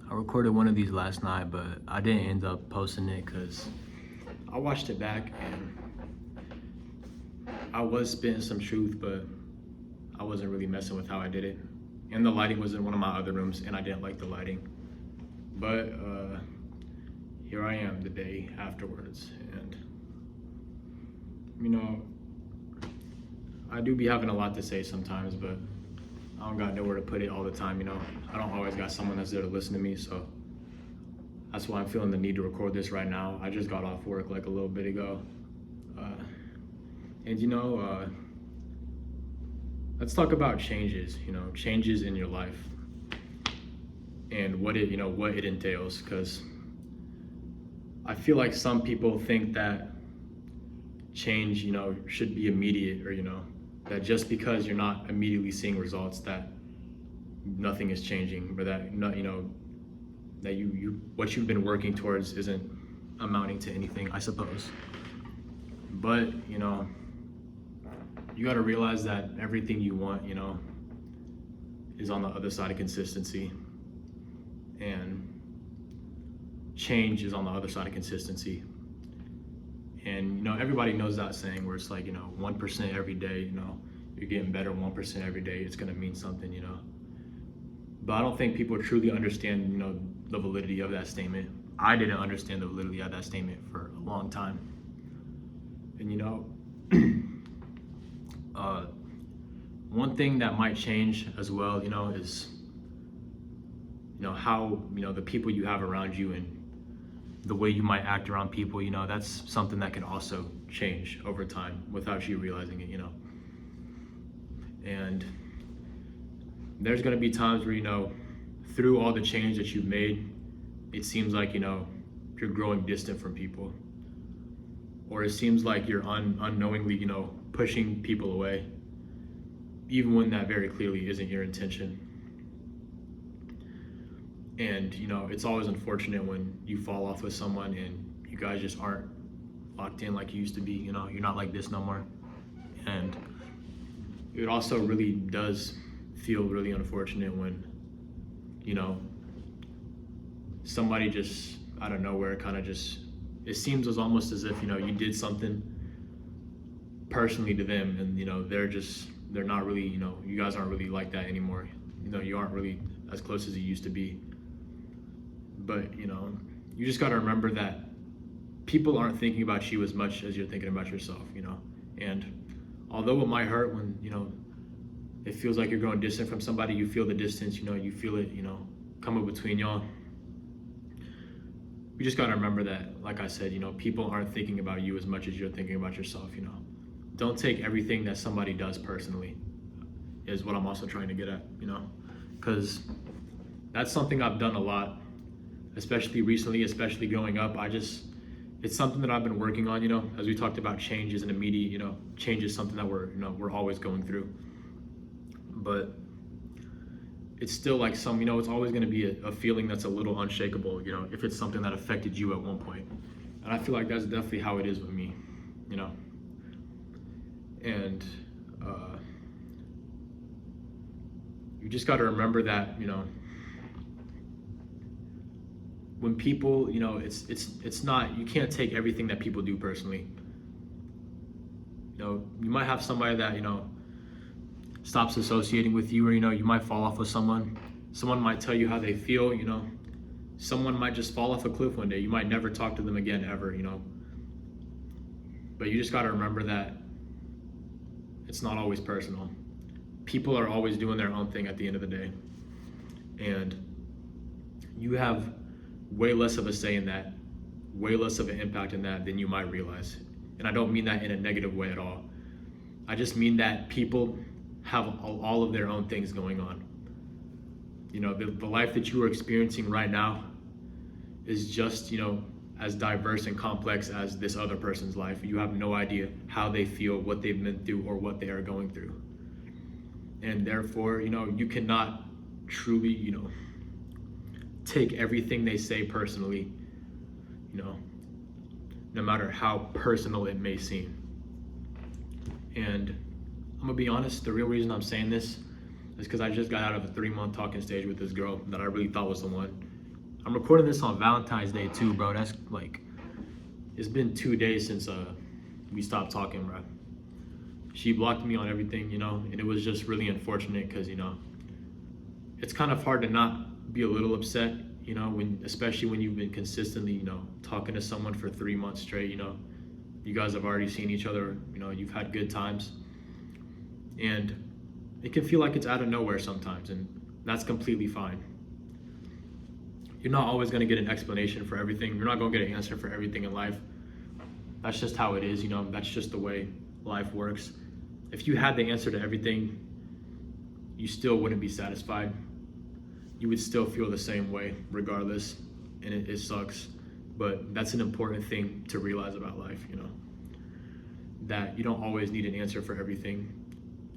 I recorded one of these last night, but I didn't end up posting it because I watched it back and I was spitting some truth, but I wasn't really messing with how I did it. And the lighting was in one of my other rooms and I didn't like the lighting. But here I am the day afterwards, and you know, I do be having a lot to say sometimes, but I don't got nowhere to put it all the time, you know. I don't always got someone that's there to listen to me, so that's why I'm feeling the need to record this right now. I just got off work like a little bit ago. And you know, let's talk about changes, you know, changes in your life and what it entails, because I feel like some people think that change, you know, should be immediate, or, you know, that just because you're not immediately seeing results that nothing is changing, or that not, you know, that you what you've been working towards isn't amounting to anything, I suppose. But, you know, you got to realize that everything you want, you know, is on the other side of consistency, and change is on the other side of consistency. And you know, everybody knows that saying where it's like, you know, 1% every day, you know, you're getting better 1% every day, it's gonna mean something, you know. But I don't think people truly understand, you know, the validity of that statement. I didn't understand the validity of that statement for a long time. And you know, one thing that might change as well, you know, is, you know, how, you know, the people you have around you and the way you might act around people, you know, that's something that can also change over time without you realizing it, you know. And there's gonna be times where, you know, through all the change that you've made, it seems like, you know, you're growing distant from people, or it seems like you're unknowingly, you know, pushing people away, even when that very clearly isn't your intention. And you know, it's always unfortunate when you fall off with someone and you guys just aren't locked in like you used to be, you know, you're not like this no more. And it also really does feel really unfortunate when, you know, somebody just out of nowhere kind of just, it seems as almost as if, you know, you did something personally to them, and you know, they're not really, you know, you guys aren't really like that anymore. You know, you aren't really as close as you used to be. But you know, you just got to remember that people aren't thinking about you as much as you're thinking about yourself, you know. And although it might hurt when, you know, it feels like you're growing distant from somebody, you feel the distance, you know, you feel it, you know, come up between y'all. You just got to remember that, like I said, you know, people aren't thinking about you as much as you're thinking about yourself, you know. Don't take everything that somebody does personally, is what I'm also trying to get at, you know, because that's something I've done a lot, especially recently, especially growing up. It's something that I've been working on, you know, as we talked about, change isn't immediate, you know, change is something that we're always going through. But it's still like you know, it's always gonna be a feeling that's a little unshakable, you know, if it's something that affected you at one point. And I feel like that's definitely how it is with me, you know. And you just gotta remember that, you know, when people, you know, it's not, you can't take everything that people do personally. You know, you might have somebody that, you know, stops associating with you, or you know, you might fall off with someone might tell you how they feel, you know, someone might just fall off a cliff one day, you might never talk to them again ever, you know. But you just got to remember that it's not always personal. People are always doing their own thing at the end of the day, and you have way less of a say in that, way less of an impact in that than you might realize. And I don't mean that in a negative way at all. I just mean that people have all of their own things going on. You know, the life that you are experiencing right now is just, you know, as diverse and complex as this other person's life. You have no idea how they feel, what they've been through, or what they are going through. And therefore, you know, you cannot truly, you know, take everything they say personally, you know, no matter how personal it may seem. And I'm gonna be honest, the real reason I'm saying this is because I just got out of a 3-month talking stage with this girl that I really thought was the one. I'm recording this on Valentine's Day too, bro. That's like, it's been 2 days since we stopped talking, bro. She blocked me on everything, you know, and it was just really unfortunate because, you know, it's kind of hard to not be a little upset, you know, especially when you've been consistently, you know, talking to someone for 3 months straight, you know. You guys have already seen each other, you know, you've had good times. And it can feel like it's out of nowhere sometimes, and that's completely fine. You're not always going to get an explanation for everything. You're not going to get an answer for everything in life. That's just how it is, you know, that's just the way life works. If you had the answer to everything, you still wouldn't be satisfied. You would still feel the same way regardless, and it sucks. But that's an important thing to realize about life, you know, that you don't always need an answer for everything.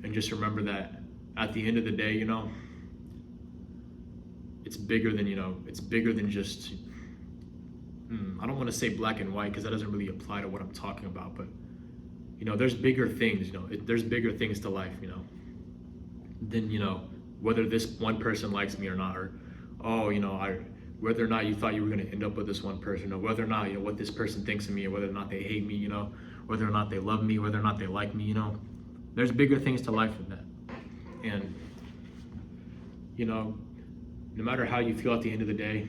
And just remember that at the end of the day, you know, it's bigger than, you know, it's bigger than just, I don't want to say black and white because that doesn't really apply to what I'm talking about, but, you know, there's bigger things, you know, there's bigger things to life, you know, than, you know, whether this one person likes me or not, or, oh, you know, whether or not you thought you were going to end up with this one person, or whether or not, you know, what this person thinks of me, or whether or not they hate me, you know, whether or not they love me, whether or not they like me, you know, there's bigger things to life than that. And, you know, no matter how you feel at the end of the day,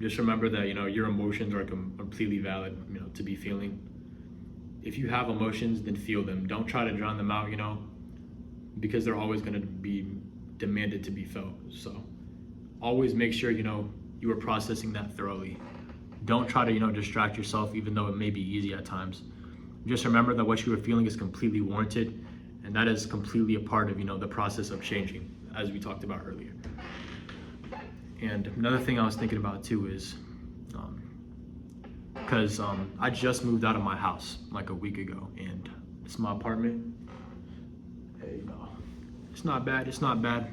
just remember that, you know, your emotions are completely valid, you know, to be feeling. If you have emotions, then feel them. Don't try to drown them out, you know, because they're always going to be demanded to be felt. So always make sure, you know, you are processing that thoroughly. Don't try to, you know, distract yourself, even though it may be easy at times. Just remember that what you are feeling is completely warranted, and that is completely a part of, you know, the process of changing, as we talked about earlier. And another thing I was thinking about too is, because I just moved out of my house like a week ago, and it's my apartment. Hey, no, it's not bad. It's not bad.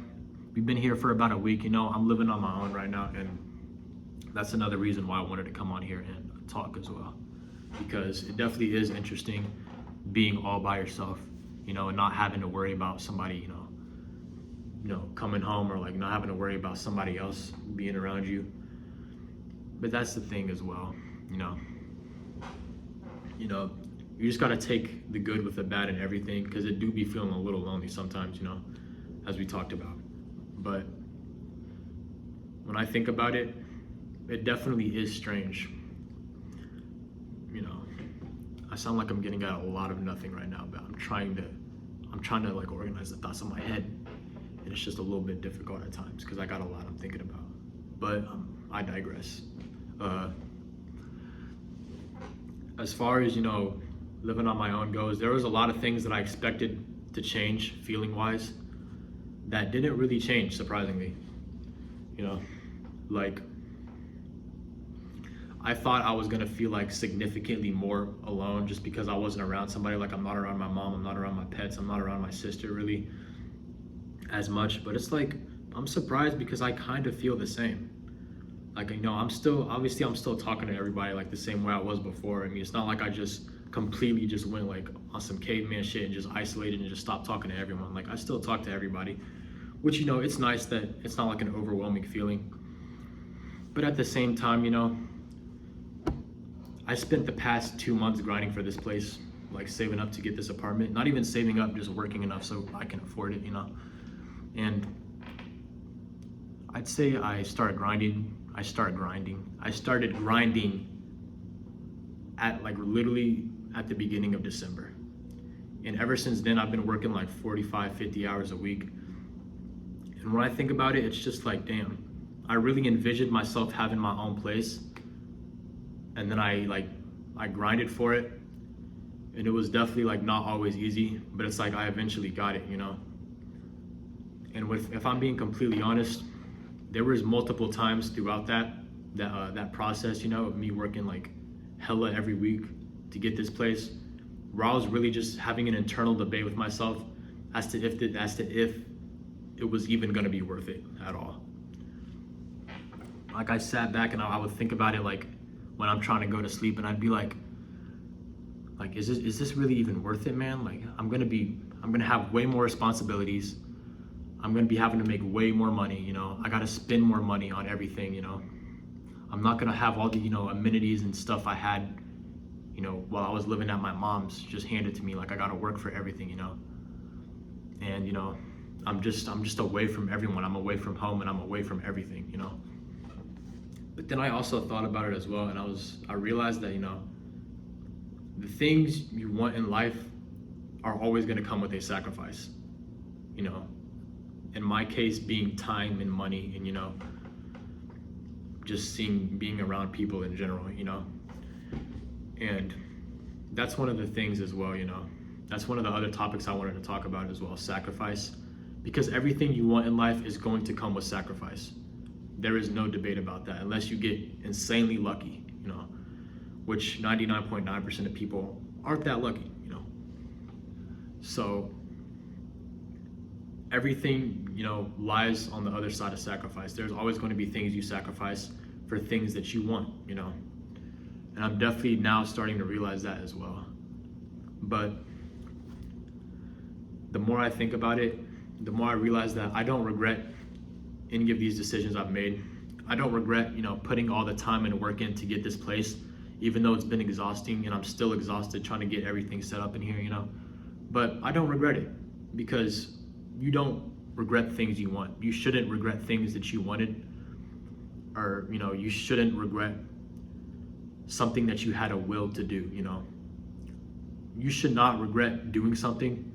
We've been here for about a week. You know, I'm living on my own right now, and that's another reason why I wanted to come on here and talk as well, because it definitely is interesting being all by yourself, you know, and not having to worry about somebody, you know, coming home, or like not having to worry about somebody else being around you. But that's the thing as well, you know, you just got to take the good with the bad and everything, because it do be feeling a little lonely sometimes, you know, as we talked about. But when I think about it, it definitely is strange. You know, I sound like I'm getting at a lot of nothing right now, but I'm trying to like organize the thoughts in my head, and it's just a little bit difficult at times because I got a lot I'm thinking about. But I digress. As far as, you know, living on my own goes, there was a lot of things that I expected to change feeling wise that didn't really change, surprisingly. You know, like, I thought I was gonna feel like significantly more alone just because I wasn't around somebody. Like, I'm not around my mom, I'm not around my pets, I'm not around my sister really as much. But it's like, I'm surprised because I kind of feel the same. Like, you know, I'm still talking to everybody like the same way I was before. I mean, it's not like I just completely just went like on some caveman shit and just isolated and just stopped talking to everyone. Like, I still talk to everybody, which, you know, it's nice that it's not like an overwhelming feeling. But at the same time, you know, I spent the past 2 months grinding for this place, like saving up to get this apartment. Not even saving up, just working enough so I can afford it, you know. And I'd say I started grinding at like literally at the beginning of December. And ever since then, I've been working like 45, 50 hours a week. And when I think about it, it's just like, damn, I really envisioned myself having my own place. And then I grinded for it. And it was definitely like not always easy, but it's like I eventually got it, you know. And if I'm being completely honest, there was multiple times throughout that process, you know, of me working like hella every week to get this place, where I was really just having an internal debate with myself as to if it was even gonna be worth it at all. Like, I sat back and I would think about it like when I'm trying to go to sleep, and I'd be like is this really even worth it, man? Like, I'm gonna have way more responsibilities. I'm gonna be having to make way more money, you know. I gotta spend more money on everything, you know. I'm not gonna have all the, you know, amenities and stuff I had, you know, while I was living at my mom's just handed to me. Like, I gotta work for everything, you know. And, you know, I'm just away from everyone. I'm away from home and I'm away from everything, you know. But then I also thought about it as well, and I realized that, you know, the things you want in life are always gonna come with a sacrifice, you know. In my case, being time and money, and, you know, just being around people in general, you know. And that's one of the things as well, you know. That's one of the other topics I wanted to talk about as well, sacrifice. Because everything you want in life is going to come with sacrifice. There is no debate about that, unless you get insanely lucky, you know, which 99.9% of people aren't that lucky, you know. So everything, you know, lies on the other side of sacrifice. There's always going to be things you sacrifice for things that you want, you know. And I'm definitely now starting to realize that as well. But the more I think about it, the more I realize that I don't regret any of these decisions I've made. I don't regret, you know, putting all the time and work in to get this place, even though it's been exhausting, and I'm still exhausted trying to get everything set up in here, you know. But I don't regret it, because you don't regret things you want. You shouldn't regret things that you wanted, or, you know, you shouldn't regret something that you had a will to do, you know. You should not regret doing something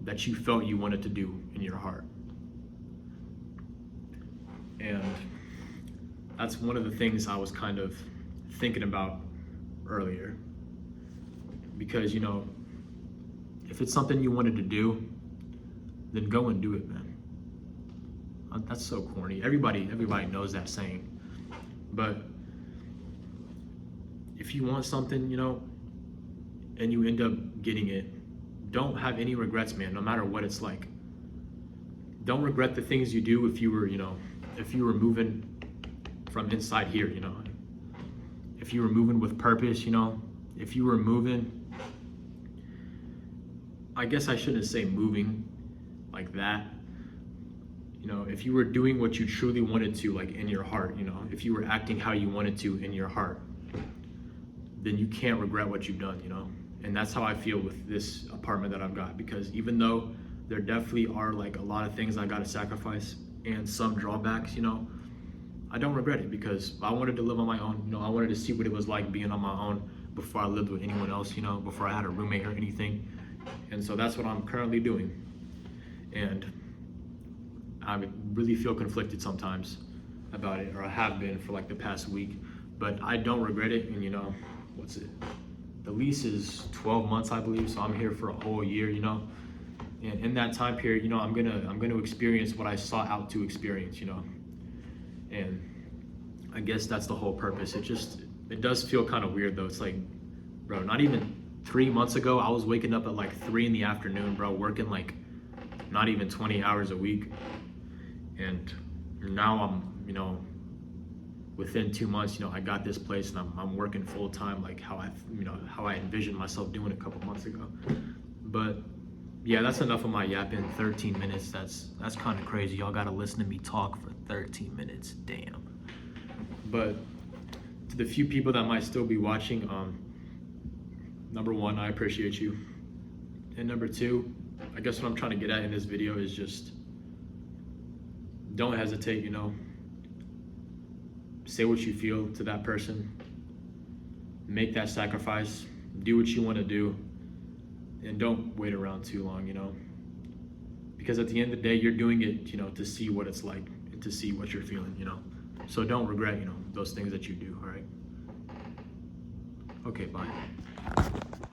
that you felt you wanted to do in your heart. And that's one of the things I was kind of thinking about earlier. Because, you know, if it's something you wanted to do, then go and do it, man. That's so corny. Everybody knows that saying. But if you want something, you know, and you end up getting it, don't have any regrets, man, no matter what it's like. Don't regret the things you do if you were, you know, if you were moving from inside here, you know. If you were moving with purpose, you know, if you were moving, I guess I shouldn't say moving like that. You know, if you were doing what you truly wanted to, like in your heart, you know, if you were acting how you wanted to in your heart, then you can't regret what you've done, you know. And that's how I feel with this apartment that I've got, because even though there definitely are like a lot of things I gotta sacrifice and some drawbacks, you know, I don't regret it, because I wanted to live on my own. You know, I wanted to see what it was like being on my own before I lived with anyone else, you know, before I had a roommate or anything. And so that's what I'm currently doing. And I really feel conflicted sometimes about it, or I have been for like the past week, but I don't regret it. And, you know, what's it? The lease is 12 months, I believe, so I'm here for a whole year, you know. And in that time period, you know, I'm gonna experience what I sought out to experience, you know. And I guess that's the whole purpose. It does feel kind of weird though. It's like, bro, not even 3 months ago, I was waking up at like 3 in the afternoon, bro, working like not even 20 hours a week. And now I'm, you know, within 2 months, you know, I got this place and I'm working full time, like how I envisioned myself doing a couple months ago. But yeah, that's enough of my yapping. 13 minutes, that's kind of crazy. Y'all gotta listen to me talk for 13 minutes, damn. But to the few people that might still be watching, number one, I appreciate you. And number two, I guess what I'm trying to get at in this video is just, don't hesitate, you know. Say what you feel to that person. Make that sacrifice. Do what you want to do. And don't wait around too long, you know. Because at the end of the day, you're doing it, you know, to see what it's like and to see what you're feeling, you know. So don't regret, you know, those things that you do, all right? Okay, bye.